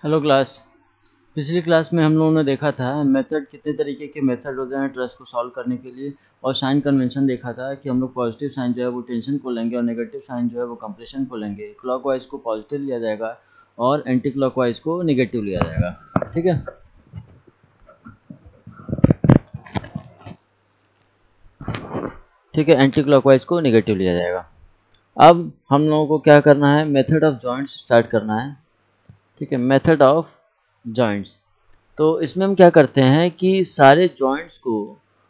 Hello class. पिछली class में हम लोगों ने देखा था मेथड, कितने तरीके के मेथड होते हैं ट्रस्ट को सॉल्व करने के लिए, और साइन कन्वेंशन देखा था कि हम लोग पॉजिटिव साइन जो है वो टेंशन को लेंगे और नेगेटिव साइन जो है वो कंप्रेशन को लेंगे। क्लॉकवाइज को पॉजिटिव लिया जाएगा और एंटी क्लॉकवाइज को नेगेटिव लिया जाएगा। ठीक है, एंटी क्लॉकवाइज को नेगेटिव लिया जाएगा। अब हम लोगों को क्या करना है, मेथड ऑफ जॉइंट्स स्टार्ट करना है। ठीक है, मेथड ऑफ जॉइंट्स। तो इसमें हम क्या करते हैं कि सारे जॉइंट्स को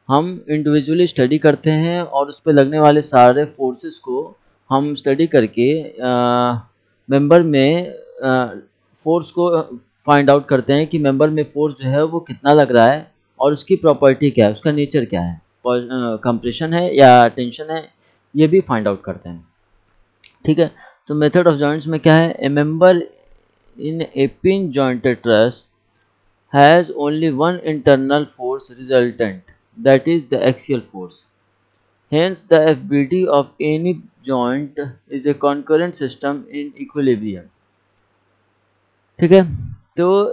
हम इंडिविजुअली स्टडी करते हैं और उस पर लगने वाले सारे फोर्सेस को हम स्टडी करके मेंबर में फोर्स को फाइंड आउट करते हैं कि मेंबर में फोर्स जो है वो कितना लग रहा है और उसकी प्रॉपर्टी क्या है, उसका नेचर क्या है, कंप्रेशन है या टेंशन है, ये भी फाइंड आउट करते हैं। ठीक है, तो मेथड ऑफ जॉइंट्स में क्या है, ए member in A pin jointed truss has only one internal force resultant, that is the axial force. Hence, the FBD of any joint is a concurrent system in equilibrium. ठीक है, तो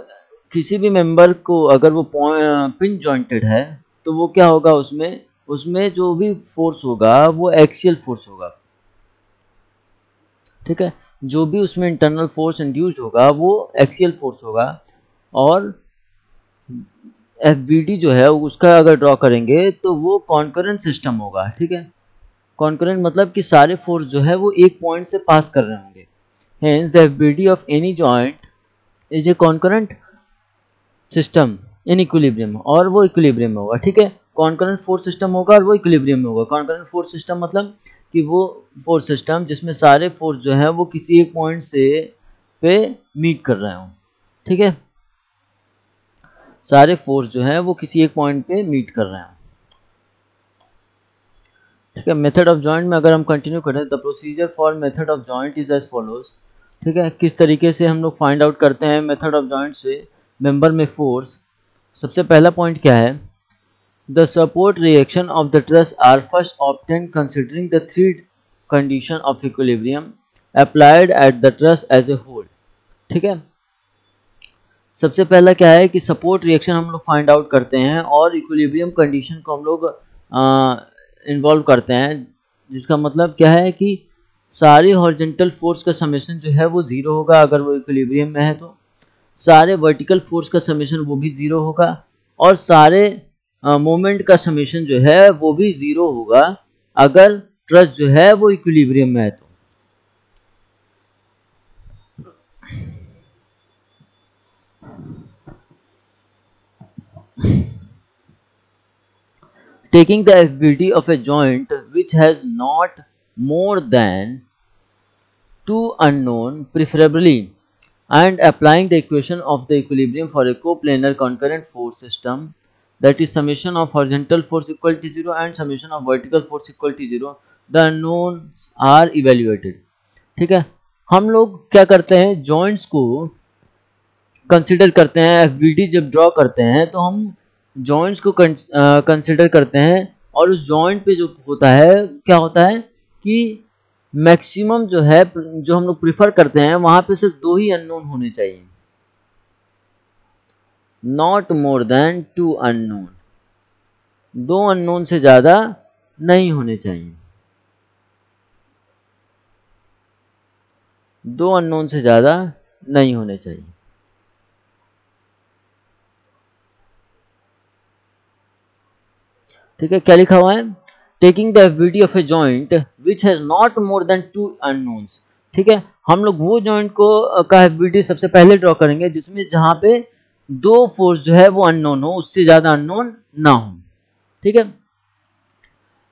किसी भी member को अगर वो पिन जॉइंटेड है तो वो क्या होगा, उसमें जो भी फोर्स होगा वो एक्सियल फोर्स होगा। ठीक है, जो भी उसमें इंटरनल फोर्स इंड्यूस्ड होगा वो एक्सियल फोर्स होगा। और FBD जो है उसका अगर ड्रॉ करेंगे तो वो कॉन्करेंट सिस्टम होगा। ठीक है, कॉन्करेंट मतलब कि सारे फोर्स जो है वो एक पॉइंट से पास कर रहे होंगे। Hence the FBD of any joint is a concurrent system in equilibrium, और वो इक्विलिब्रियम में होगा। ठीक है, कॉन्करेंट फोर्स सिस्टम होगा और वो इक्विलिब्रियम में होगा। कॉन्करेंट फोर्स सिस्टम मतलब कि वो फोर्स सिस्टम जिसमें सारे फोर्स जो है वो किसी एक पॉइंट से पे मीट कर रहे हों। ठीक है, सारे फोर्स जो है वो किसी एक पॉइंट पे मीट कर रहे हैं। ठीक है, मेथड ऑफ जॉइंट में अगर हम कंटिन्यू करें, the procedure for method of joint is as follows. ठीक है, किस तरीके से हम लोग फाइंड आउट करते हैं मेथड ऑफ जॉइंट से मेंबर में फोर्स। सबसे पहला पॉइंट क्या है, the support reaction of the truss are first obtain considering the three condition of equilibrium applied at the truss as a whole. ठीक है, सबसे पहला क्या है कि सपोर्ट रिएक्शन हम लोग फाइंड आउट करते हैं और इक्विलिब्रियम कंडीशन को हम लोग इन्वॉल्व करते हैं, जिसका मतलब क्या है कि सारी हॉरिजॉन्टल फोर्स का समेशन जो है वो जीरो होगा अगर वो इक्विलिब्रियम में है, तो सारे वर्टिकल फोर्स का समेशन वो भी जीरो होगा, और सारे मोमेंट का समेशन जो है वो भी जीरो होगा अगर ट्रस जो है वो इक्विलिब्रियम में है। तो taking the FBD of a joint which has not more than two unknown preferably, and applying the equation of the equilibrium for a coplanar concurrent force system, that is summation of horizontal force equal to 0 and summation of vertical force equal to 0, the unknowns are evaluated. ठीक है, हम लोग क्या करते हैं, joints को consider करते हैं। FBD जब ड्रॉ करते हैं तो हम जॉइंट्स को कंसिडर करते हैं, और उस जॉइंट पे जो होता है क्या होता है कि मैक्सिमम जो है जो हम लोग प्रिफर करते हैं वहां पे सिर्फ दो ही अननोन होने चाहिए, not more than two unknown. दो अननोन से ज्यादा नहीं होने चाहिए, दो अननोन से ज्यादा नहीं होने चाहिए। ठीक है, क्या लिखा हुआ है, taking the FBD of a joint which has not more than two unknowns. ठीक है, हम लोग वो जॉइंट को का FBD सबसे पहले ड्रॉ करेंगे जिसमें जहां पे दो फोर्स जो है वो अननोन हो, उससे ज्यादा अननोन ना हो। ठीक है,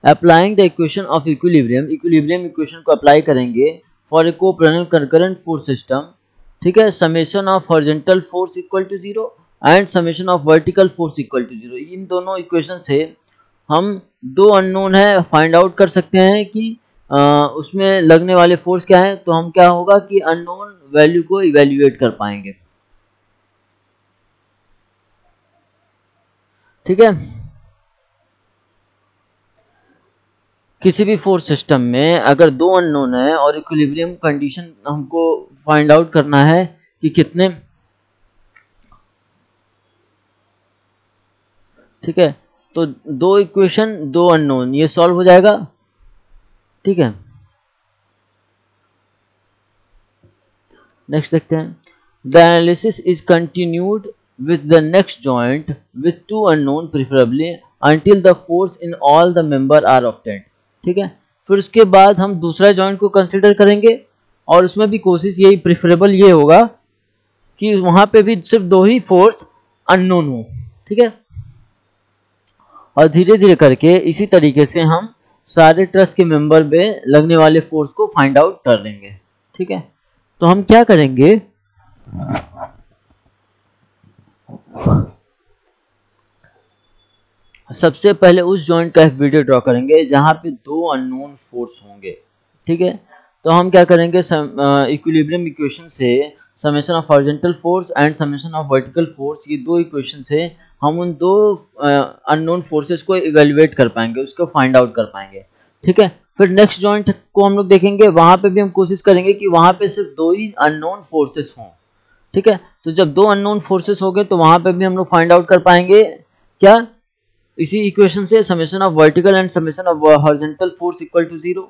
applying the equation of equilibrium, equilibrium equation को अप्लाई करेंगे for a coplanar concurrent force system. ठीक है, summation of horizontal force equal to 0 and summation of vertical force equal to 0। इन दोनों इक्वेशन से हम दो अननोन है फाइंड आउट कर सकते हैं कि उसमें लगने वाले फोर्स क्या है, तो हम क्या होगा कि अननोन वैल्यू को इवेल्युएट कर पाएंगे। ठीक है, किसी भी फोर्स सिस्टम में अगर दो अननोन है और इक्विलिब्रियम कंडीशन हमको फाइंड आउट करना है कि कितने ठीक है, तो दो इक्वेशन दो अननोन, ये सॉल्व हो जाएगा। ठीक है, नेक्स्ट देखते हैं। The analysis is continued with the next joint with two unknown preferably until the force in all the member are obtained। ठीक है, फिर उसके बाद हम दूसरा जॉइंट को कंसिडर करेंगे और उसमें भी कोशिश यही प्रिफरेबल ये होगा कि वहां पे भी सिर्फ दो ही फोर्स अननोन हो। ठीक है, और धीरे धीरे करके इसी तरीके से हम सारे ट्रस्ट के मेंबर में लगने वाले फोर्स को फाइंड आउट कर लेंगे। ठीक है, तो हम क्या करेंगे, सबसे पहले उस जॉइंट का एक वीडियो ड्रॉ करेंगे जहां पे दो अननोन फोर्स होंगे। ठीक है, तो हम क्या करेंगे, इक्विलिब्रियम इक्वेशन से summation of horizontal force and summation of vertical force, ये दो इक्वेशन से हम उन दो अननोन फोर्सेस को इवेल्युएट कर पाएंगे, उसको फाइंड आउट कर पाएंगे। ठीक है, फिर नेक्स्ट जॉइंट को हम लोग देखेंगे, वहां पे भी हम कोशिश करेंगे कि वहां पे सिर्फ दो ही अननोन फोर्सेस हों। ठीक है, तो जब दो अननोन फोर्सेस हो गए तो वहां पे भी हम लोग फाइंड आउट कर पाएंगे क्या, इसी इक्वेशन से summation of vertical and summation of horizontal force equal to 0।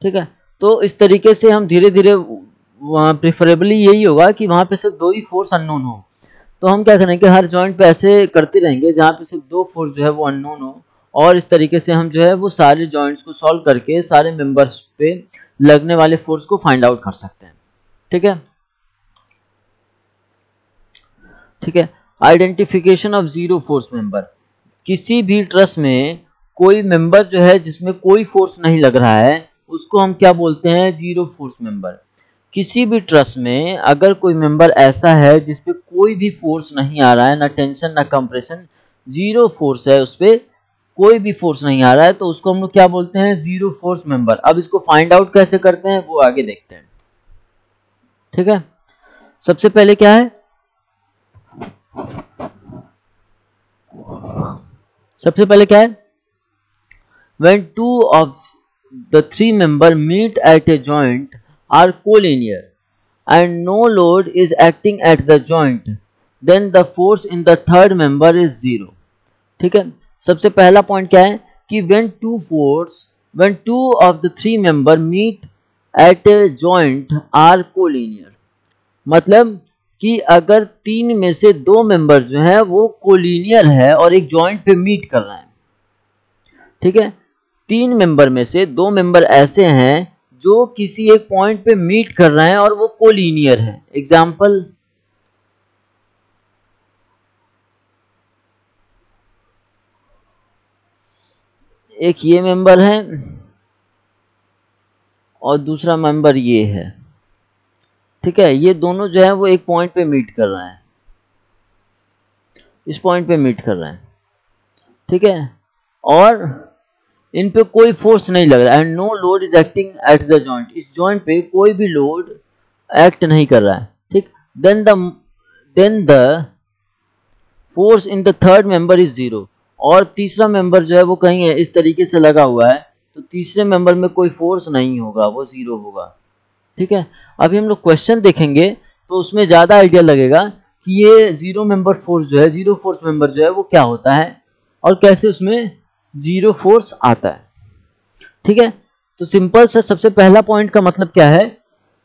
ठीक है, तो इस तरीके से हम धीरे धीरे, प्रेफरेबली यही होगा कि वहां पे सिर्फ दो ही फोर्स अननोन हो। तो हम क्या करेंगे, हर जॉइंट पे ऐसे करते रहेंगे जहाँ पे सिर्फ दो फोर्स जो है वो अननोन हो, और इस तरीके से हम जो है वो सारे जॉइंट्स को सॉल्व करके सारे मेंबर्स पे लगने वाले फोर्स को फाइंड आउट कर सकते हैं। ठीक है, ठीक है, identification of zero force member. किसी भी ट्रस्ट में कोई मेंबर जो है जिसमें कोई फोर्स नहीं लग रहा है उसको हम क्या बोलते हैं, जीरो फोर्स मेंबर। किसी भी ट्रस्ट में अगर कोई मेंबर ऐसा है जिसपे कोई भी फोर्स नहीं आ रहा है, ना टेंशन ना कंप्रेशन, जीरो फोर्स है, उस पे कोई भी फोर्स नहीं आ रहा है, तो उसको हम लोग क्या बोलते हैं, जीरो फोर्स मेंबर। अब इसको फाइंड आउट कैसे करते हैं वो आगे देखते हैं। ठीक है, सबसे पहले क्या है, सबसे पहले क्या है, when two of the three member meet at a joint are collinear and no load is acting at the joint, then the force in the third member is zero। ठीक है, सबसे पहला पॉइंट क्या है कि when two of the three member meet at a joint are collinear, मतलब कि अगर तीन में से दो मेंबर जो है वो कोलिनियर है और एक जॉइंट पे मीट कर रहे हैं। ठीक है, तीन मेंबर में से दो मेंबर ऐसे हैं जो किसी एक पॉइंट पे मीट कर रहे हैं और वो कोलिनियर है। एग्जाम्पल, एक ये मेंबर है और दूसरा मेंबर ये है। ठीक है, ये दोनों जो है वो एक पॉइंट पे मीट कर रहे हैं, इस पॉइंट पे मीट कर रहे हैं। ठीक है, और इन पे कोई फोर्स नहीं लग रहा है, and no load is acting at the joint, इस जॉइंट पे कोई भी लोड एक्ट नहीं कर रहा है। ठीक, then the force in the third member is zero, और तीसरा मेंबर जो है वो कहीं है इस तरीके से लगा हुआ है, तो तीसरे मेंबर में कोई फोर्स नहीं होगा, वो जीरो होगा। ठीक है, अभी हम लोग क्वेश्चन देखेंगे तो उसमें ज्यादा आइडिया लगेगा कि ये जीरो मेंबर फोर्स जो है, जीरो फोर्स मेंबर जो है वो क्या होता है और कैसे उसमें जीरो फोर्स आता है। ठीक है, तो सिंपल सा सबसे पहला पॉइंट का मतलब क्या है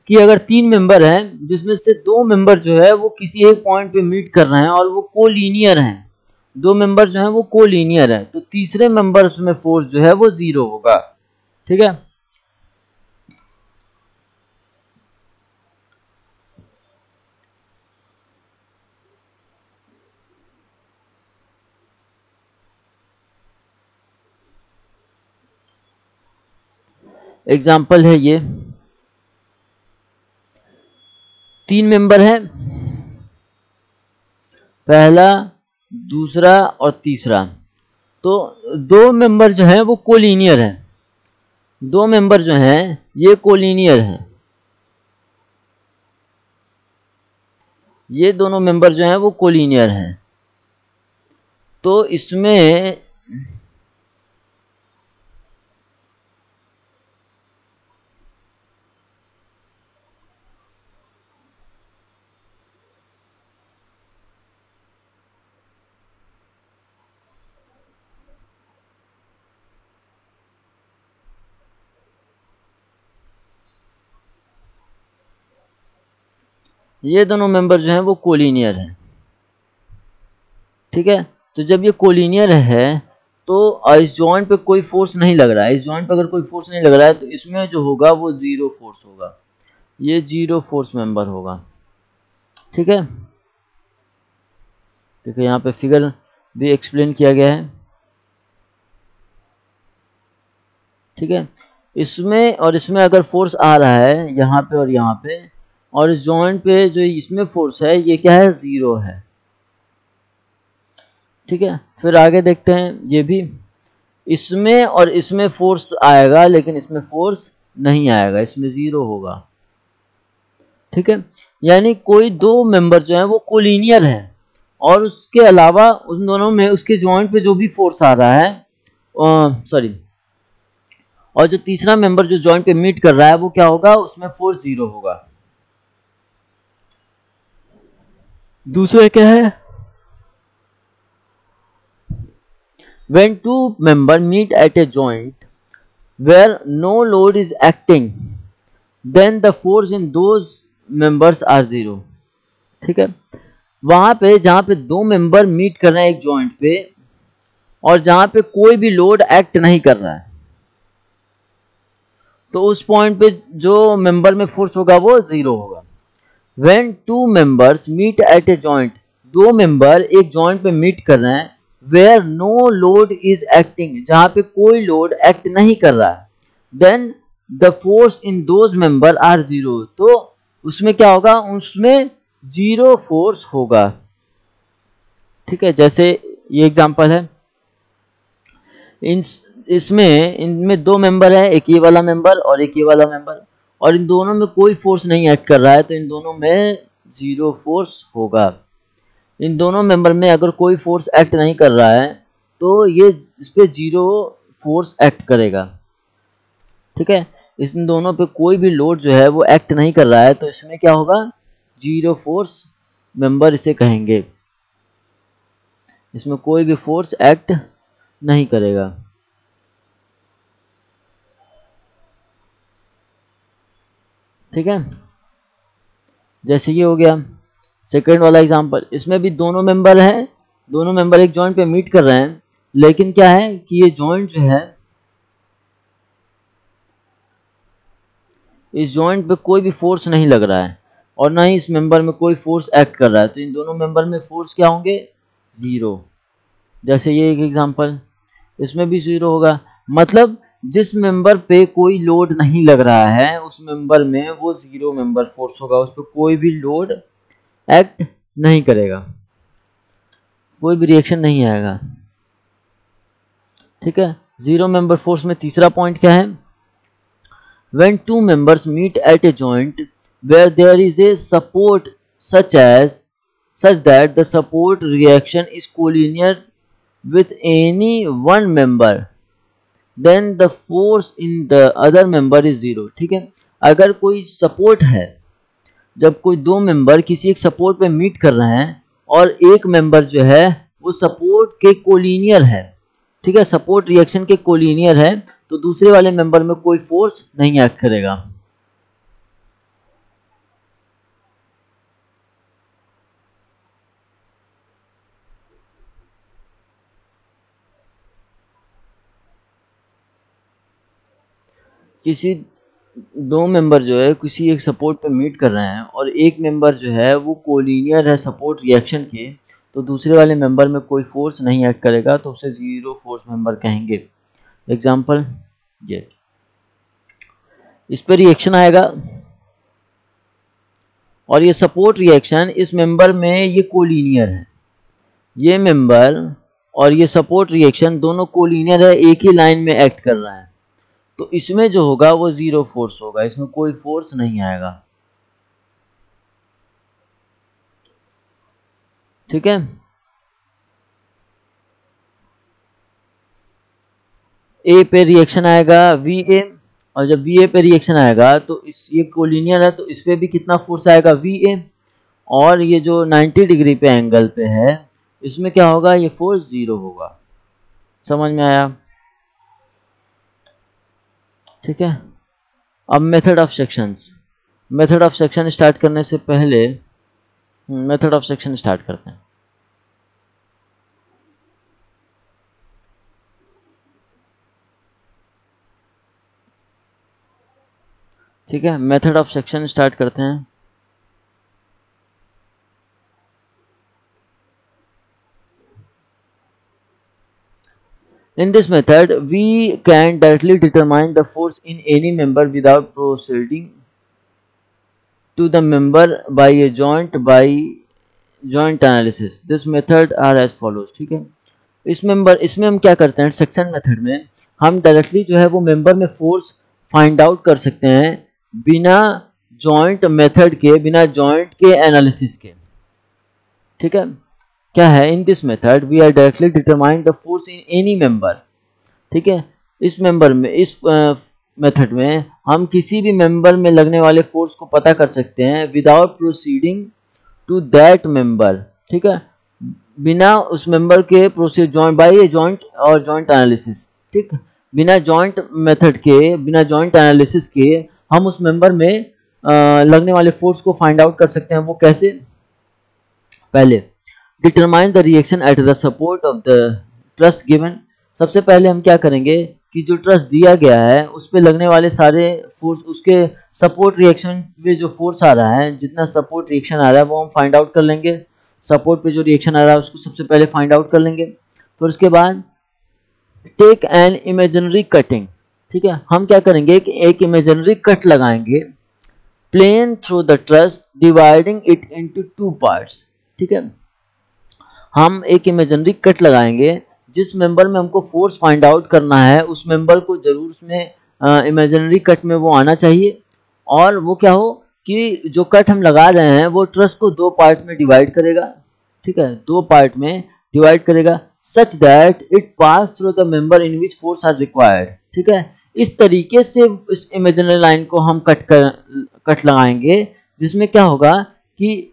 कि अगर तीन मेंबर हैं जिसमें से दो मेंबर जो है वो किसी एक पॉइंट पे मीट कर रहे हैं और वो कोलिनियर हैं, दो मेंबर जो है वो कोलिनियर है, तो तीसरे मेंबर में फोर्स जो है वो जीरो होगा। ठीक है, एग्जाम्पल है ये, तीन मेंबर है, पहला दूसरा और तीसरा, तो दो मेंबर जो है वो कोलिनियर है, दो मेंबर जो हैं ये कोलिनियर हैं, ये दोनों मेंबर जो हैं वो कोलिनियर हैं। तो इसमें ये दोनों मेंबर जो हैं वो कोलिनियर हैं, ठीक है। तो जब ये कोलिनियर है तो इस जॉइंट पे कोई फोर्स नहीं लग रहा है, इस जॉइंट पे अगर कोई फोर्स नहीं लग रहा है तो इसमें जो होगा वो जीरो फोर्स होगा, ये जीरो फोर्स मेंबर होगा, ठीक है। देखिए यहाँ पे फिगर भी एक्सप्लेन किया गया है, ठीक है। इसमें और इसमें अगर फोर्स आ रहा है यहाँ पे और यहाँ पे, और इस जॉइंट पे जो इसमें फोर्स है ये क्या है, जीरो है, ठीक है। फिर आगे देखते हैं, ये भी इसमें और इसमें फोर्स आएगा लेकिन इसमें फोर्स नहीं आएगा, इसमें जीरो होगा, ठीक है। यानी कोई दो मेंबर जो है वो कोलिनियर है और उसके अलावा उन दोनों में उसके जॉइंट पे जो भी फोर्स आ रहा है, सॉरी, और जो तीसरा मेंबर जो जॉइंट पे मीट कर रहा है वो क्या होगा, उसमें फोर्स जीरो होगा। दूसरा क्या है, when two member meet at a joint where no load is acting then the force in those members are zero, ठीक है। वहां पे जहां पे दो मेंबर मीट कर रहे हैं एक जॉइंट पे और जहां पे कोई भी लोड एक्ट नहीं कर रहा है तो उस पॉइंट पे जो मेंबर में फोर्स होगा वो जीरो होगा। When two members meet at a joint, दो मेंबर एक जॉइंट पे मीट कर रहे हैं, where no load is acting, जहां पे कोई लोड एक्ट नहीं कर रहा है, then the force in those member are zero, तो उसमें क्या होगा, उसमें जीरो फोर्स होगा, ठीक है। जैसे ये एग्जांपल है, इसमें इनमें दो मेंबर है, एक ये वाला मेंबर और एक ये वाला मेंबर, और इन दोनों में कोई फोर्स नहीं एक्ट कर रहा है तो इन दोनों में जीरो फोर्स होगा। इन दोनों मेंबर में अगर कोई फोर्स एक्ट नहीं कर रहा है तो ये इस पे जीरो फोर्स एक्ट करेगा, ठीक है। इन दोनों पे कोई भी लोड जो है वो एक्ट नहीं कर रहा है तो इसमें क्या होगा, जीरो फोर्स मेंबर इसे कहेंगे, इसमें कोई भी फोर्स एक्ट नहीं करेगा, ठीक है। जैसे ये हो गया सेकेंड वाला एग्जांपल, इसमें भी दोनों मेंबर हैं, दोनों मेंबर एक जॉइंट पे मीट कर रहे हैं, लेकिन क्या है कि ये जॉइंट जो है, इस जॉइंट पे कोई भी फोर्स नहीं लग रहा है और ना ही इस मेंबर में कोई फोर्स एक्ट कर रहा है, तो इन दोनों मेंबर में फोर्स क्या होंगे, जीरो। जैसे ये एक एग्जांपल, इसमें भी जीरो होगा, मतलब जिस मेंबर पे कोई लोड नहीं लग रहा है उस मेंबर में वो जीरो मेंबर फोर्स होगा, उस पर कोई भी लोड एक्ट नहीं करेगा, कोई भी रिएक्शन नहीं आएगा, ठीक है। जीरो मेंबर फोर्स में तीसरा पॉइंट क्या है, when two members meet at a joint where there is a support such that the support reaction is collinear with any one member then the force in the other member is zero, ठीक है। अगर कोई support है, जब कोई दो member किसी एक सपोर्ट पे मीट कर रहे हैं और एक मेंबर जो है वो सपोर्ट के कोलिनियर है, ठीक है, सपोर्ट रिएक्शन के कोलिनियर है, तो दूसरे वाले मेंबर में कोई फोर्स नहीं एक्ट करेगा। किसी दो मेंबर जो है किसी एक सपोर्ट पे मीट कर रहे हैं और एक मेंबर जो है वो कोलिनियर है सपोर्ट रिएक्शन के, तो दूसरे वाले मेंबर में कोई फोर्स नहीं एक्ट करेगा तो उसे जीरो फोर्स मेंबर कहेंगे। एग्जांपल, ये इस पर रिएक्शन आएगा और ये सपोर्ट रिएक्शन इस मेंबर में ये कोलिनियर है, ये मेंबर और ये सपोर्ट रिएक्शन दोनों कोलिनियर है, एक ही लाइन में एक्ट कर रहा है, तो इसमें जो होगा वो जीरो फोर्स होगा, इसमें कोई फोर्स नहीं आएगा, ठीक है। ए पे रिएक्शन आएगा वी ए, और जब वी ए पे रिएक्शन आएगा तो इस ये कोलिनियर है तो इस पे भी कितना फोर्स आएगा, वी ए, और ये जो 90 डिग्री पे एंगल पे है इसमें क्या होगा, ये फोर्स जीरो होगा। समझ में आया, ठीक है। अब method of sections, method of section start करने से पहले मेथड ऑफ सेक्शन स्टार्ट करते हैं। ठीक है, मेथड ऑफ सेक्शन स्टार्ट करते हैं। In this method, we can directly determine the force in any member without proceeding to the member by a joint analysis. This method are as follows। ठीक है, इसमें हम क्या करते हैं, सेक्शन मेथड में हम डायरेक्टली जो है वो मेंबर में फोर्स फाइंड आउट कर सकते हैं बिना जॉइंट मेथड के, बिना जॉइंट के एनालिसिस के। ठीक है, क्या है, in this method we are directly determine the force in any member. ठीक है, इस मेंबर में, इस मेथड में हम किसी भी मेंबर में लगने वाले फोर्स को पता कर सकते हैं without proceeding to that member. ठीक है, बिना उस मेंबर के प्रोसीड जॉइंट बाय जॉइंट और जॉइंट एनालिसिस। ठीक, बिना जॉइंट मेथड के, बिना जॉइंट एनालिसिस के हम उस मेंबर में लगने वाले फोर्स को फाइंड आउट कर सकते हैं। वो कैसे, पहले determine the reaction at the support of the truss given. सबसे पहले हम क्या करेंगे कि जो ट्रस दिया गया है उस पे लगने वाले सारे फोर्स, उसके सपोर्ट रिएक्शन पे जो फोर्स आ रहा है, जितना सपोर्ट रिएक्शन आ रहा है वो हम फाइंड आउट कर लेंगे। सपोर्ट पे जो रिएक्शन आ रहा है उसको सबसे पहले फाइंड आउट कर लेंगे। फिर उसके बाद टेक एन इमेजिनरी कटिंग। ठीक है, हम क्या करेंगे कि एक इमेजिनरी कट लगाएंगे plane through the truss dividing it into two parts. ठीक है, हम एक इमेजिनरी कट लगाएंगे जिस मेंबर में हमको फोर्स फाइंड आउट करना है उस मेंबर को जरूर उसमें इमेजिनरी कट में वो आना चाहिए, और वो क्या हो कि जो कट हम लगा रहे हैं वो ट्रस को दो पार्ट में डिवाइड करेगा। ठीक है, दो पार्ट में डिवाइड करेगा such that it pass through the member in which force are required. ठीक है, इस तरीके से इस इमेजिनरी लाइन को हम कट लगाएंगे जिसमें क्या होगा कि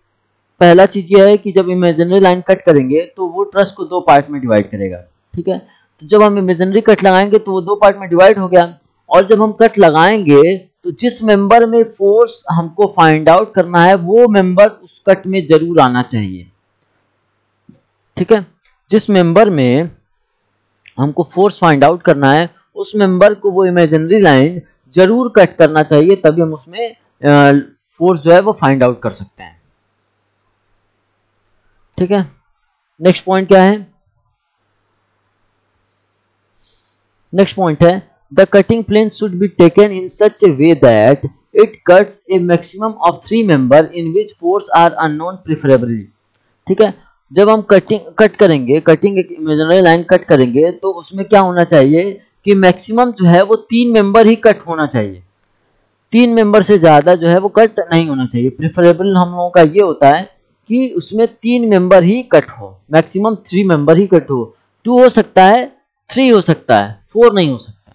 पहला चीज यह है कि जब इमेजिनरी लाइन कट करेंगे तो वो ट्रस को दो पार्ट में डिवाइड करेगा। ठीक है, तो जब हम इमेजिनरी कट लगाएंगे तो वो दो पार्ट में डिवाइड हो गया, और जब हम कट लगाएंगे तो जिस मेंबर में फोर्स हमको फाइंड आउट करना है वो मेंबर उस कट में जरूर आना चाहिए। ठीक है, जिस मेंबर में हमको फोर्स फाइंड आउट करना है उस मेंबर को वो इमेजिनरी लाइन जरूर कट करना चाहिए, तभी हम उसमें फोर्स जो है वो फाइंड आउट कर सकते हैं। ठीक है, नेक्स्ट पॉइंट क्या है, नेक्स्ट पॉइंट है the cutting plane should be taken in such a way that it cuts a maximum of 3 member in which force are unknown preferably. ठीक है, जब हम कट करेंगे, कटिंग एक इमेजिनरी लाइन कट करेंगे तो उसमें क्या होना चाहिए कि मैक्सिमम जो है वो 3 मेंबर ही कट होना चाहिए, 3 मेंबर से ज्यादा जो है वो कट नहीं होना चाहिए। प्रेफरेबल हम लोगों का ये होता है कि उसमें 3 मेंबर ही कट हो, मैक्सिमम 3 मेंबर ही कट हो। 2 हो सकता है, 3 हो सकता है, 4 नहीं हो सकता।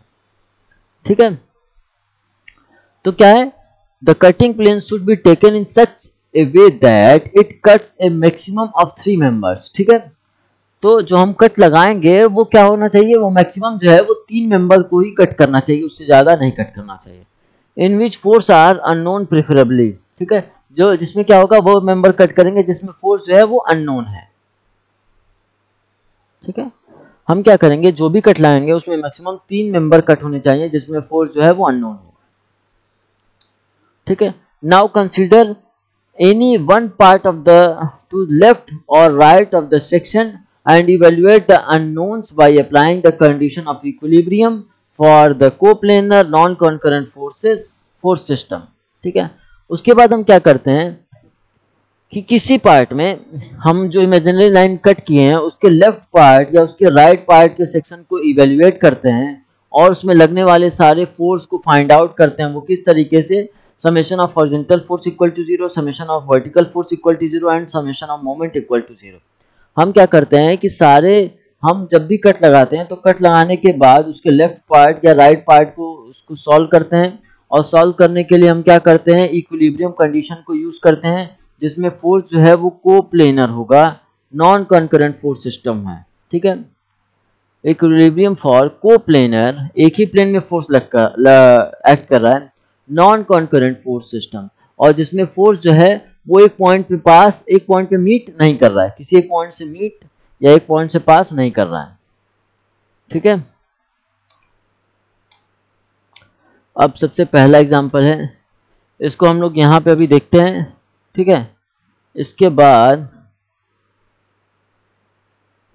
ठीक है, तो क्या है, the cutting plane should be taken in such a way that it cuts a maximum of 3 members. ठीक है, तो जो हम कट लगाएंगे वो क्या होना चाहिए, वो मैक्सिमम जो है वो 3 मेंबर को ही कट करना चाहिए, उससे ज्यादा नहीं कट करना चाहिए। In which force are unknown preferably. ठीक है, जो जिसमें क्या होगा वो मेंबर कट करेंगे जिसमें फोर्स जो है वो अननोन है। ठीक है, हम क्या करेंगे, जो भी कट लगाएंगे उसमें मैक्सिमम 3 मेंबर कट होने चाहिए जिसमें फोर्स जो है वो अननोन हो। ठीक है, now consider any one part of the two left और right of the section and evaluate the unknowns by applying the condition of equilibrium for the coplanar non concurrent force system. ठीक है, उसके बाद हम क्या करते हैं कि किसी पार्ट में हम जो इमेजिनरी लाइन कट किए हैं उसके लेफ्ट पार्ट या उसके राइट पार्ट के सेक्शन को इवेल्युएट करते हैं और उसमें लगने वाले सारे फोर्स को फाइंड आउट करते हैं। वो किस तरीके से, summation of horizontal force equal to 0, summation of vertical force equal to 0 and summation of moment equal to 0। हम क्या करते हैं कि सारे, हम जब भी कट लगाते हैं तो कट लगाने के बाद उसके लेफ्ट पार्ट या राइट पार्ट को उसको सॉल्व करते हैं, और सॉल्व करने के लिए हम क्या करते हैं, इक्विलिब्रियम कंडीशन को यूज करते हैं जिसमें फोर्स जो है वो कोप्लेनर होगा, नॉन कॉन्करेंट फोर्स सिस्टम है। ठीक है, इक्विलिब्रियम फॉर कोप्लेनर, एक ही प्लेन में फोर्स एक्ट कर रहा है, नॉन कॉन्करेंट फोर्स सिस्टम, और जिसमें फोर्स जो है वो एक पॉइंट पे मीट नहीं कर रहा है, किसी एक पॉइंट से मीट या एक पॉइंट से पास नहीं कर रहा है। ठीक है, अब सबसे पहला एग्जांपल है, इसको हम लोग यहाँ पे अभी देखते हैं। ठीक है, इसके बाद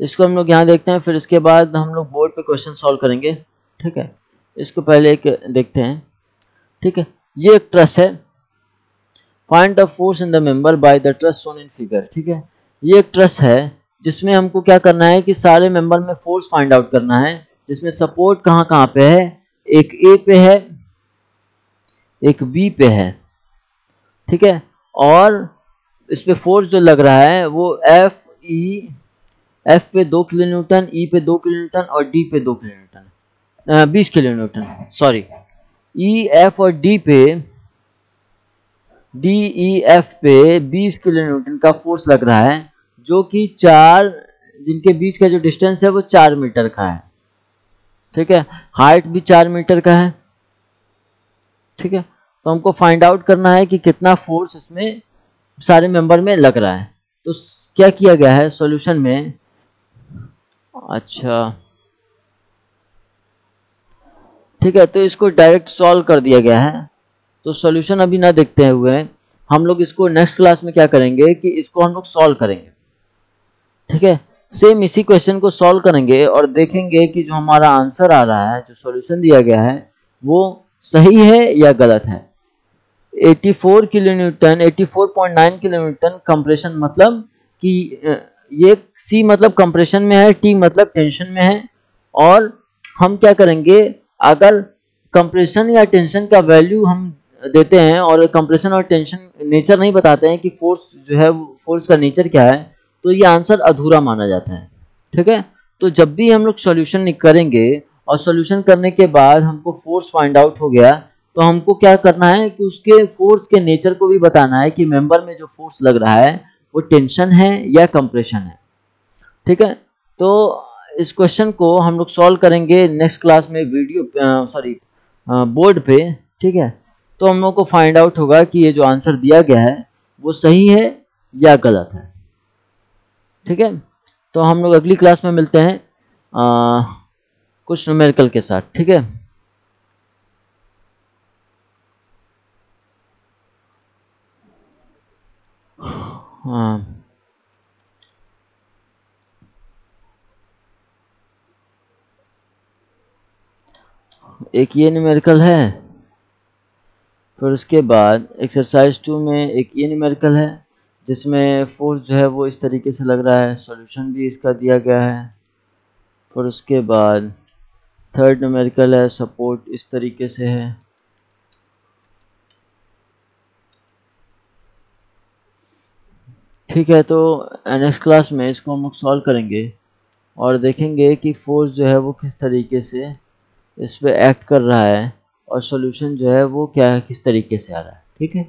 इसको हम लोग यहाँ देखते हैं, फिर इसके बाद हम लोग बोर्ड पे क्वेश्चन सॉल्व करेंगे। ठीक है, इसको पहले एक देखते हैं। ठीक है, ये एक ट्रस है, find the force in the member by the truss shown in figure. ठीक है, ये एक ट्रस है जिसमें हमको क्या करना है कि सारे मेंबर में फोर्स फाइंड आउट करना है, जिसमें सपोर्ट कहाँ कहाँ पे है, एक ए पे है, एक बी पे है। ठीक है, और इस पे फोर्स जो लग रहा है वो एफ पे 2 किलो न्यूटन, ई पे 2 किलो न्यूटन और डी पे 2 kilo Newton, 20 kilo Newton, sorry, E F और डी ई एफ पे 20 किलो न्यूटन का फोर्स लग रहा है, जो कि जिनके बीच का जो डिस्टेंस है वो 4 मीटर का है। ठीक है, हाइट भी 4 मीटर का है। ठीक है, तो हमको फाइंड आउट करना है कि कितना फोर्स इसमें सारे मेंबर में लग रहा है। तो क्या किया गया है सॉल्यूशन में, अच्छा ठीक है, तो इसको डायरेक्ट सॉल्व कर दिया गया है। तो सॉल्यूशन अभी ना देखते हुए हम लोग इसको नेक्स्ट क्लास में क्या करेंगे कि इसको हम लोग सॉल्व करेंगे। ठीक है, सेम इसी क्वेश्चन को सॉल्व करेंगे और देखेंगे कि जो हमारा आंसर आ रहा है, जो सॉल्यूशन दिया गया है वो सही है या गलत है। 84 kilo Newton, 84.9 kilo Newton compression, मतलब कि ये सी मतलब कंप्रेशन में है, टी मतलब टेंशन में है। और हम क्या करेंगे, अगर कंप्रेशन या टेंशन का वैल्यू हम देते हैं और कंप्रेशन और टेंशन नेचर नहीं बताते हैं कि फोर्स जो है फोर्स का नेचर क्या है, तो ये आंसर अधूरा माना जाता है। ठीक है, तो जब भी हम लोग सॉल्यूशन करेंगे और सॉल्यूशन करने के बाद हमको फोर्स फाइंड आउट हो गया, तो हमको क्या करना है कि उसके फोर्स के नेचर को भी बताना है कि मेंबर में जो फोर्स लग रहा है वो टेंशन है या कंप्रेशन है। ठीक है, तो इस क्वेश्चन को हम लोग सॉल्व करेंगे नेक्स्ट क्लास में बोर्ड पे। ठीक है, तो हम लोग को फाइंड आउट होगा कि ये जो आंसर दिया गया है वो सही है या गलत है। ठीक है, तो हम लोग अगली क्लास में मिलते हैं कुछ न्यूमेरिकल के साथ। ठीक है, हाँ, एक ये न्यूमेरिकल है, फिर उसके बाद एक्सरसाइज 2 में एक ये न्यूमेरिकल है जिसमें फोर्स जो है वो इस तरीके से लग रहा है, सॉल्यूशन भी इसका दिया गया है। फिर उसके बाद थर्ड न्यूमेरिकल है, सपोर्ट इस तरीके से है। ठीक है, तो नेक्स्ट क्लास में इसको हम लोग सॉल्व करेंगे और देखेंगे कि फोर्स जो है वो किस तरीके से इस पे एक्ट कर रहा है और सॉल्यूशन जो है वो क्या है, किस तरीके से आ रहा है। ठीक है,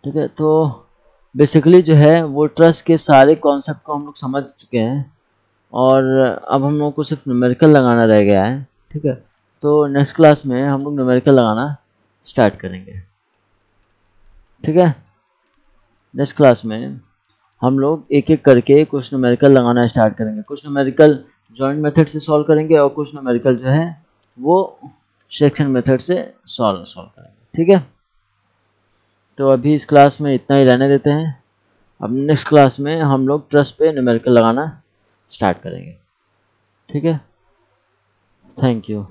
ठीक है, तो बेसिकली जो है वो ट्रस्ट के सारे कॉन्सेप्ट को हम लोग समझ चुके हैं और अब हम लोग को सिर्फ न्यूमेरिकल लगाना रह गया है। ठीक है, तो नेक्स्ट क्लास में हम लोग न्यूमेरिकल लगाना स्टार्ट करेंगे। ठीक है, नेक्स्ट क्लास में हम लोग एक एक करके कुछ न्यूमेरिकल लगाना स्टार्ट करेंगे। कुछ न्यूमेरिकल जॉइंट मेथड से सॉल्व करेंगे और कुछ न्यूमेरिकल जो है वो सेक्शन मेथड से सॉल्व करेंगे। ठीक है, तो अभी इस क्लास में इतना ही रहने देते हैं। अब नेक्स्ट क्लास में हम लोग ट्रस्ट पे न्यूमेरिकल लगाना स्टार्ट करेंगे। ठीक है, थैंक यू।